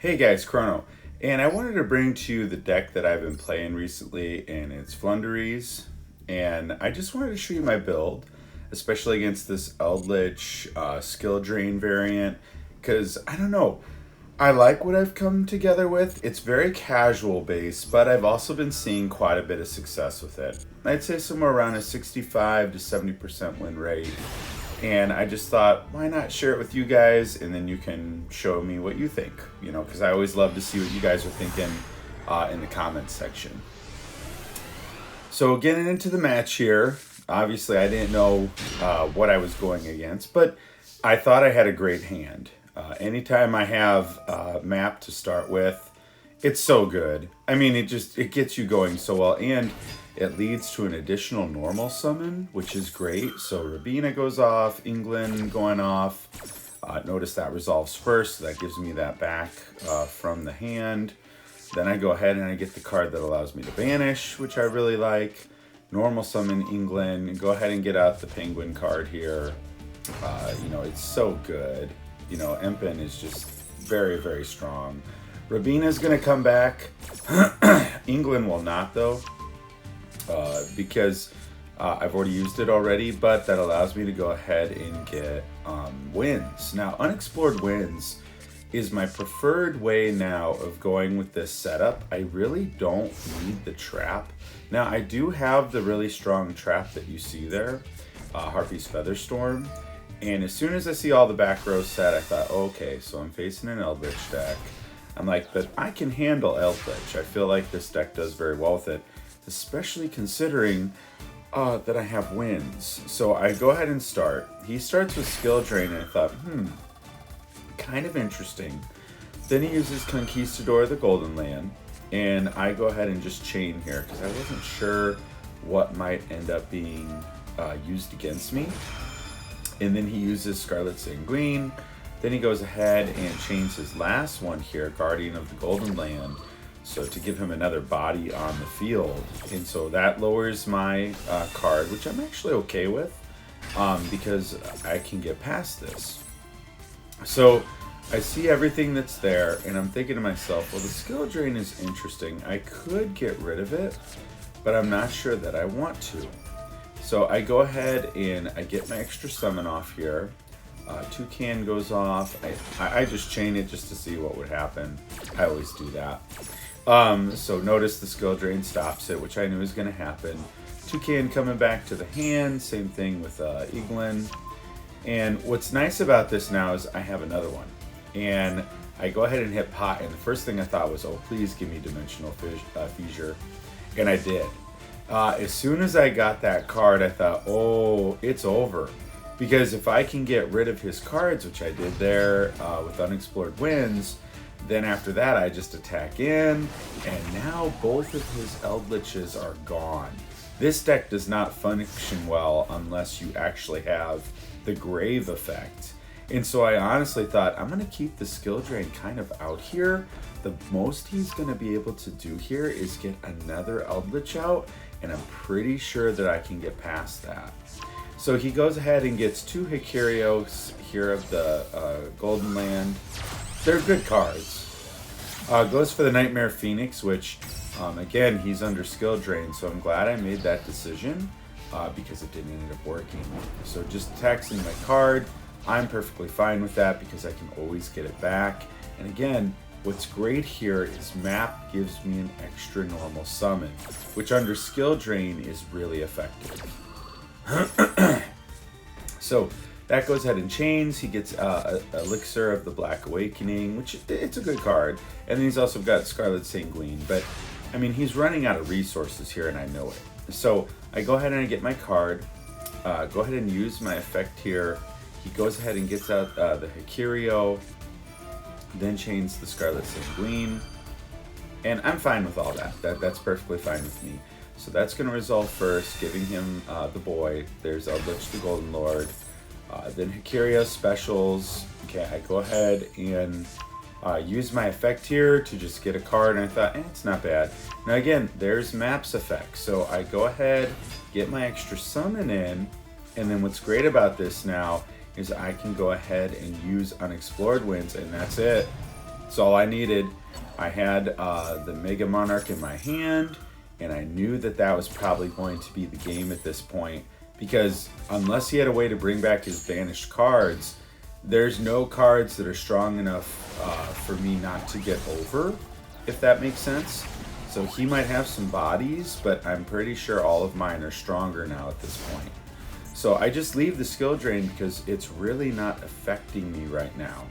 Hey guys, Chrono, and I wanted to bring to you the deck that I've been playing recently, and it's Floowanereeze, and I just wanted to show you my build, especially against this Eldritch skill drain variant, because I don't know, I like what I've come together with. It's very casual based, but I've also been seeing quite a bit of success with it. I'd say somewhere around a 65 to 70% win rate. And I just thought, why not share it with you guys, and then you can show me what you think, because I always love to see what you guys are thinking in the comments section. So getting into the match here, obviously I didn't know what I was going against, but I thought I had a great hand. Anytime I have a map to start with, it's so good. I mean, it gets you going so well, and it leads to an additional normal summon, which is great. So Rabina goes off, England going off. Notice that resolves first, so that gives me that back from the hand. Then I go ahead and I get the card that allows me to banish, which I really like. Normal summon England, and go ahead and get out the penguin card here. It's so good. Empen is just very, very strong. Rabina's gonna come back. England will not though. Because I've already used it already, but that allows me to go ahead and get wins. Now, unexplored wins is my preferred way now of going with this setup. I really don't need the trap. Now, I do have the really strong trap that you see there, Harpy's Featherstorm, and as soon as I see all the back rows set, I thought, okay, so I'm facing an Eldritch deck. I'm like, but I can handle Eldritch. I feel like this deck does very well with it, especially considering that I have wins. So I go ahead and start. He starts with skill drain, and I thought, kind of interesting. Then he uses Conquistador, the Golden Land, and I go ahead and just chain here because I wasn't sure what might end up being used against me. And then he uses Scarlet Sanguine. Then he goes ahead and chains his last one here, Guardian of the Golden Land, so to give him another body on the field. And so that lowers my card, which I'm actually okay with, because I can get past this. So I see everything that's there, and I'm thinking to myself, well, the skill drain is interesting. I could get rid of it, but I'm not sure that I want to. So I go ahead and I get my extra summon off here. Toucan goes off. I just chain it just to see what would happen. I always do that. So notice the skill drain stops it, which I knew was going to happen. Toucan coming back to the hand. Same thing with England. And what's nice about this now is I have another one. And I go ahead and hit pot, and the first thing I thought was, oh, please give me Dimensional Fissure. And I did. As soon as I got that card, I thought, oh, it's over. Because if I can get rid of his cards, which I did there with Unexplored Winds, then after that I just attack in, and now both of his Eldritches are gone. This deck does not function well unless you actually have the Grave effect. And so I honestly thought, I'm going to keep the skill drain kind of out here. The most he's going to be able to do here is get another Eldritch out, and I'm pretty sure that I can get past that. So he goes ahead and gets two Yugiohs here of the Golden Land. They're good cards. Goes for the Nightmare Phoenix, which, again, he's under skill drain, so I'm glad I made that decision because it didn't end up working. So just taxing my card, I'm perfectly fine with that because I can always get it back. And again, what's great here is map gives me an extra normal summon, which under skill drain is really effective. So that goes ahead and chains. He gets Elixir of the Black Awakening, which it's a good card. And then he's also got Scarlet Sanguine. But, I mean, he's running out of resources here, and I know it. So I go ahead and I get my card. Go ahead and use my effect here. He goes ahead and gets out the Yugioh. Then chains the Scarlet Sanguine. And I'm fine with all that. That's perfectly fine with me. So that's going to resolve first, giving him the boy. There's Eldritch the Golden Lord. Then Yugioh specials. Okay, I go ahead and use my effect here to just get a card, and I thought, it's not bad. Now again, there's Map's effect. So I go ahead, get my extra summon in, and then what's great about this now is I can go ahead and use Unexplored Winds, and that's it. It's all I needed. I had the Mega Monarch in my hand, and I knew that that was probably going to be the game at this point, because unless he had a way to bring back his banished cards, there's no cards that are strong enough for me not to get over, if that makes sense. So he might have some bodies, but I'm pretty sure all of mine are stronger now at this point. So I just leave the skill drain because it's really not affecting me right now.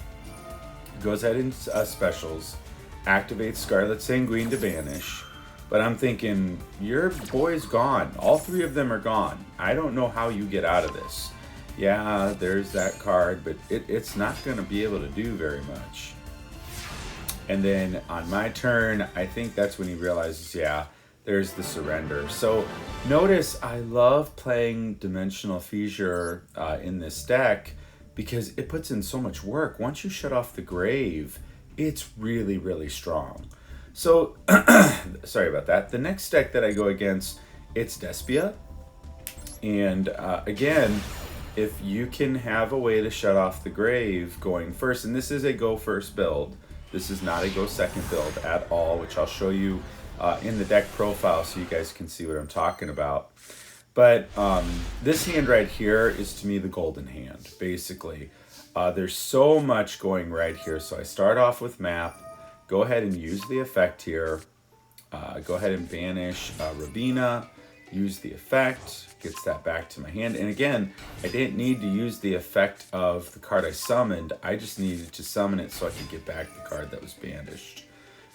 Goes ahead and specials, activates Scarlet Sanguine to banish, but I'm thinking, your boy's gone. All three of them are gone. I don't know how you get out of this. Yeah, there's that card, but it's not going to be able to do very much. And then on my turn, I think that's when he realizes, yeah, there's the surrender. So notice I love playing Dimensional Fissure in this deck because it puts in so much work. Once you shut off the grave, it's really, really strong. So, sorry about that. The next deck that I go against, it's Despia. And again, if you can have a way to shut off the grave going first, and this is a go first build, this is not a go second build at all, which I'll show you in the deck profile so you guys can see what I'm talking about. But this hand right here is to me the golden hand, basically. There's so much going right here. So I start off with map, go ahead and use the effect here. Go ahead and banish Rabina, use the effect, gets that back to my hand. And again, I didn't need to use the effect of the card I summoned. I just needed to summon it so I could get back the card that was banished.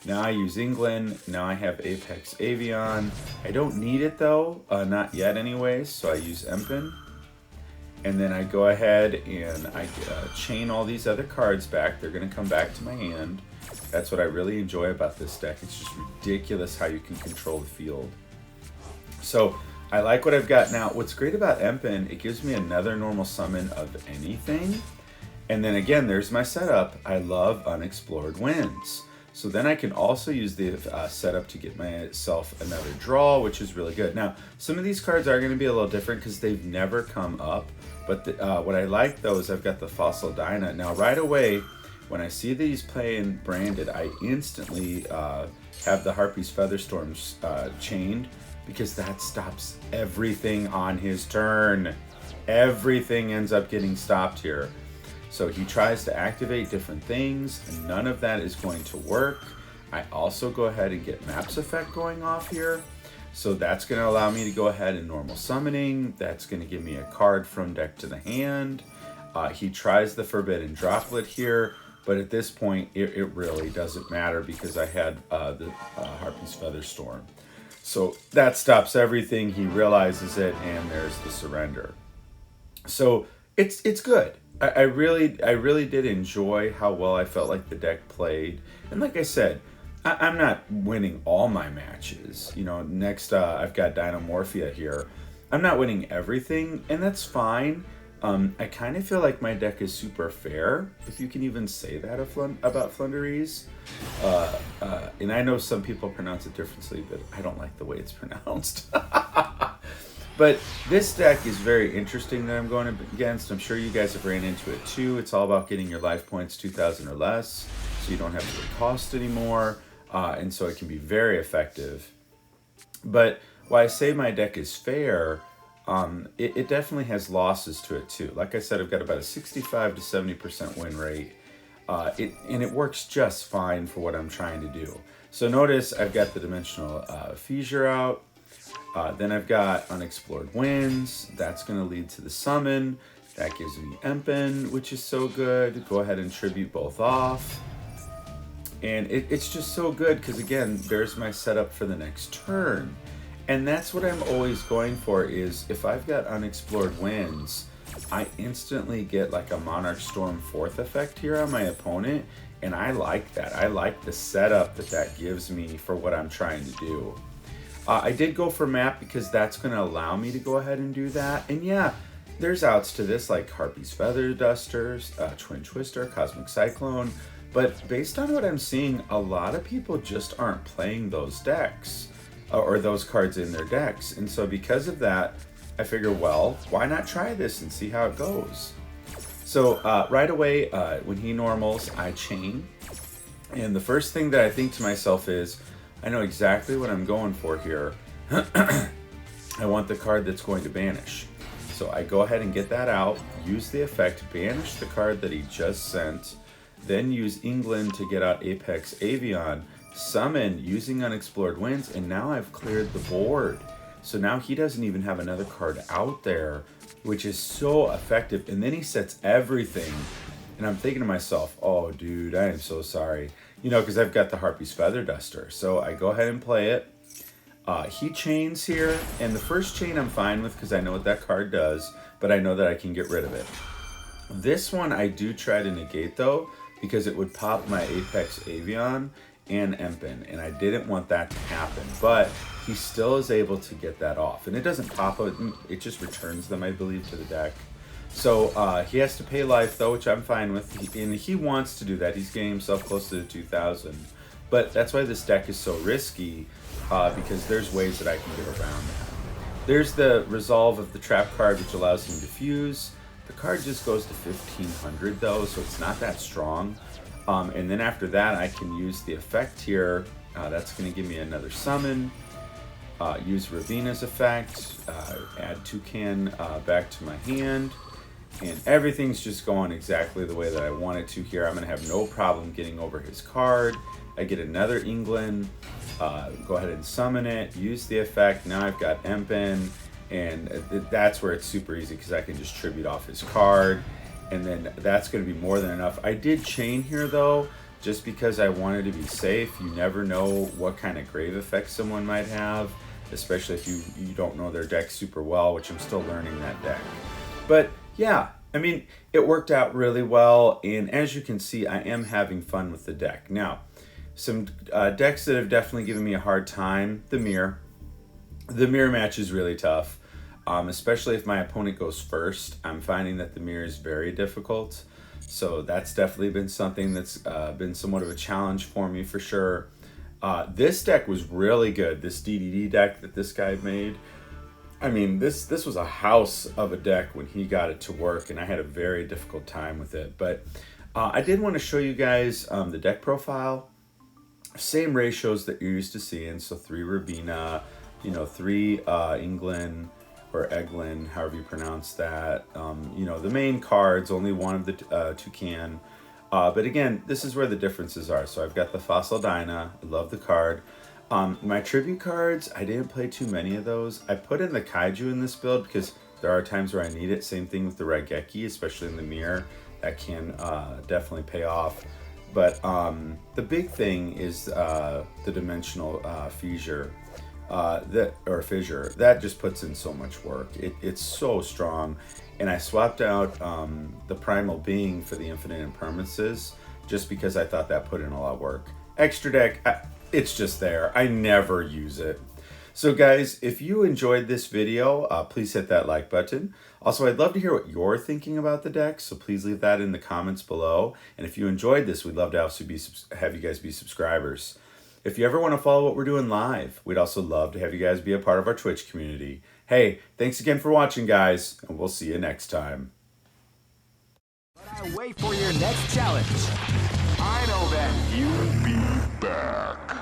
Now I use England. Now I have Apex Avion. I don't need it though, not yet anyways, so I use Empen. And then I go ahead and I chain all these other cards back. They're gonna come back to my hand. That's what I really enjoy about this deck. It's just ridiculous how you can control the field. So I like what I've got now. What's great about Empen, it gives me another normal summon of anything. And then again, there's my setup. I love Unexplored Winds. So then I can also use the setup to get myself another draw, which is really good. Now, some of these cards are going to be a little different because they've never come up. But what I like, though, is I've got the Fossil Dyna. Now, right away, when I see these playing branded, I instantly have the Harpy's Featherstorms chained because that stops everything on his turn. Everything ends up getting stopped here. So he tries to activate different things, and none of that is going to work. I also go ahead and get Maps Effect going off here. So that's going to allow me to go ahead and normal summoning. That's going to give me a card from deck to the hand. He tries the Forbidden Droplet here, but at this point, it really doesn't matter because I had the Harpy's Featherstorm. So that stops everything. He realizes it, and there's the surrender. So it's good. I really did enjoy how well I felt like the deck played. And like I said, I'm not winning all my matches. You know, next I've got Dynamorphia here. I'm not winning everything, and that's fine. I kind of feel like my deck is super fair, if you can even say that about Floowanereeze. And I know some people pronounce it differently, but I don't like the way it's pronounced. But this deck is very interesting that I'm going against. I'm sure you guys have ran into it too. It's all about getting your life points 2,000 or less, so you don't have to cost anymore, and so it can be very effective. But while I say my deck is fair, it definitely has losses to it too. Like I said, I've got about a 65 to 70% win rate, and it works just fine for what I'm trying to do. So notice I've got the Dimensional Fissure out. Then I've got Unexplored Winds. That's going to lead to the summon. That gives me Empen, which is so good. Go ahead and tribute both off. And it's just so good because, again, there's my setup for the next turn. And that's what I'm always going for is if I've got Unexplored Winds, I instantly get like a Monarch Storm 4th effect here on my opponent. And I like that. I like the setup that gives me for what I'm trying to do. I did go for map because that's going to allow me to go ahead and do that. And yeah, there's outs to this like Harpy's Feather Dusters, Twin Twister, Cosmic Cyclone. But based on what I'm seeing, a lot of people just aren't playing those decks or those cards in their decks. And so because of that, I figure, well, why not try this and see how it goes? So right away, when he normals, I chain. And the first thing that I think to myself is, I know exactly what I'm going for here. I want the card that's going to banish. So I go ahead and get that out, use the effect, banish the card that he just sent, then use England to get out Apex Avian, summon using Unexplored Winds, and now I've cleared the board. So now he doesn't even have another card out there, which is so effective. And then he sets everything. And I'm thinking to myself, oh, dude, I am so sorry. You know, because I've got the Harpy's Feather Duster. So I go ahead and play it. He chains here, and the first chain I'm fine with because I know what that card does, but I know that I can get rid of it. This one I do try to negate, though, because it would pop my Apex Avian and Empen, and I didn't want that to happen. But he still is able to get that off, and it doesn't pop it, it just returns them, I believe, to the deck. So he has to pay life, though, which I'm fine with, and he wants to do that. He's getting himself close to the 2,000. But that's why this deck is so risky, because there's ways that I can get around that. There's the Resolve of the Trap card, which allows him to fuse. The card just goes to 1,500, though, so it's not that strong. And then after that, I can use the effect here. That's going to give me another summon. Use Ravina's effect. Add Toucan back to my hand. And everything's just going exactly the way that I want it to here. I'm going to have no problem getting over his card. I get another England, go ahead and summon it, use the effect. Now I've got Empen, and that's where it's super easy because I can just tribute off his card, and then that's going to be more than enough. I did chain here, though, just because I wanted to be safe. You never know what kind of grave effect someone might have, especially if you don't know their deck super well, which I'm still learning that deck. But yeah, I mean, it worked out really well, and as you can see, I am having fun with the deck. Now, some decks that have definitely given me a hard time, the mirror. The mirror match is really tough, especially if my opponent goes first. I'm finding that the mirror is very difficult, so that's definitely been something that's been somewhat of a challenge for me for sure. This deck was really good, this DDD deck that this guy made. I mean, this was a house of a deck when he got it to work, and I had a very difficult time with it. But I did want to show you guys the deck profile. Same ratios that you're used to seeing. So 3 Rabina, 3 England or Eglin, however you pronounce that. The main cards, only one of the Toucan. But again, this is where the differences are. So I've got the Fossil Dyna. I love the card. My tribute cards, I didn't play too many of those. I put in the Kaiju in this build because there are times where I need it. Same thing with the Raigeki, especially in the mirror. That can definitely pay off. But the big thing is the dimensional fissure. Fissure. That just puts in so much work. It's so strong. And I swapped out the Primal Being for the Infinite Impermanences just because I thought that put in a lot of work. Extra deck, it's just there. I never use it. So guys, if you enjoyed this video, please hit that like button. Also, I'd love to hear what you're thinking about the deck, so please leave that in the comments below. And if you enjoyed this, we'd love to have you guys be subscribers. If you ever want to follow what we're doing live, we'd also love to have you guys be a part of our Twitch community. Hey, thanks again for watching, guys, and we'll see you next time. But I wait for your next challenge. I know that you'll be back.